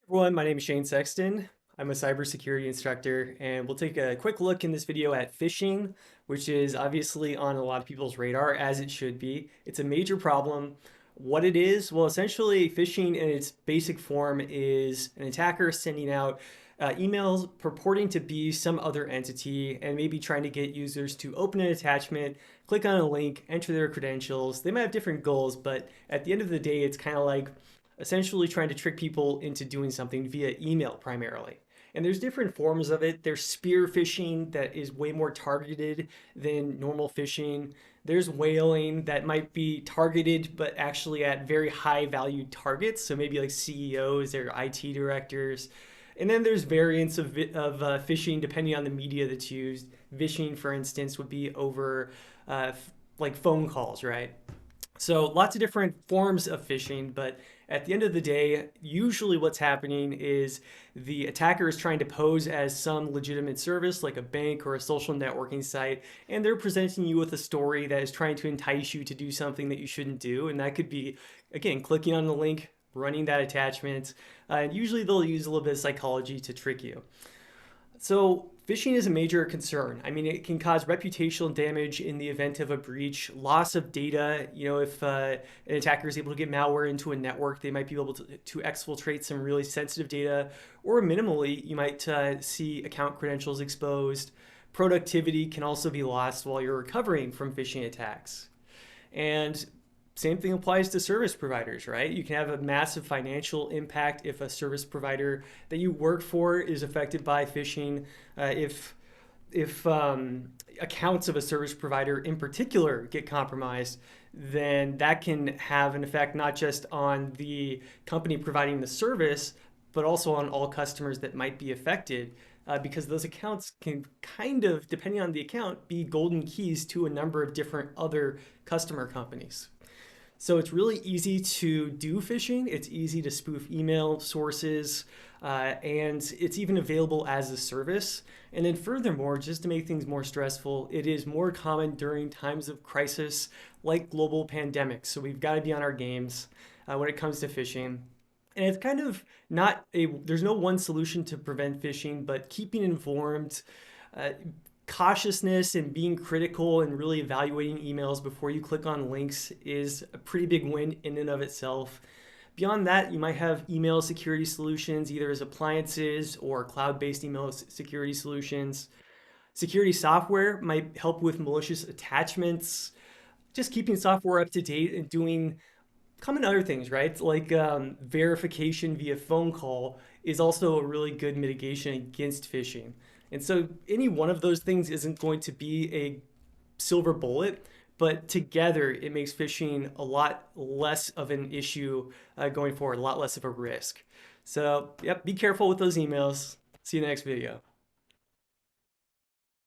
Everyone, my name is Shane Sexton. I'm a cybersecurity instructor, and we'll take a quick look in this video at phishing, which is obviously on a lot of people's radar, as it should be. It's a major problem. What it is, well, essentially, phishing in its basic form is an attacker sending out emails purporting to be some other entity and maybe trying to get users to open an attachment, click on a link, enter their credentials. They might have different goals, but at the end of the day, it's kind of like essentially trying to trick people into doing something via email primarily. And there's different forms of it. There's spear phishing that is way more targeted than normal phishing. There's whaling that might be targeted, but actually at very high value targets. So maybe like CEOs or IT directors. And then there's variants of phishing depending on the media that's used. Phishing, for instance, would be over like phone calls, right? So lots of different forms of phishing, but at the end of the day, usually what's happening is the attacker is trying to pose as some legitimate service like a bank or a social networking site, and they're presenting you with a story that is trying to entice you to do something that you shouldn't do. And that could be, again, clicking on the link, running that attachment. And usually they'll use a little bit of psychology to trick you. So phishing is a major concern. I mean, it can cause reputational damage in the event of a breach, loss of data. If an attacker is able to get malware into a network, they might be able to exfiltrate some really sensitive data, or minimally, you might see account credentials exposed. Productivity can also be lost while you're recovering from phishing attacks. And same thing applies to service providers, right? You can have a massive financial impact if a service provider that you work for is affected by phishing. If accounts of a service provider in particular get compromised, then that can have an effect not just on the company providing the service, but also on all customers that might be affected. Because those accounts can kind of, depending on the account, be golden keys to a number of different other customer companies. So it's really easy to do phishing. It's easy to spoof email sources, and it's even available as a service. And then furthermore, just to make things more stressful, it is more common during times of crisis like global pandemics. So we've got to be on our games when it comes to phishing. And it's kind of there's no one solution to prevent phishing, but keeping informed, uh, cautiousness and being critical and really evaluating emails before you click on links is a pretty big win in and of itself. Beyond that, you might have email security solutions, either as appliances or cloud-based email security solutions. Security software might help with malicious attachments, just keeping software up to date and doing common other things, right? Like verification via phone call is also a really good mitigation against phishing. And so any one of those things isn't going to be a silver bullet, but together it makes phishing a lot less of an issue going forward, a lot less of a risk. So, yep, be careful with those emails. See you in the next video.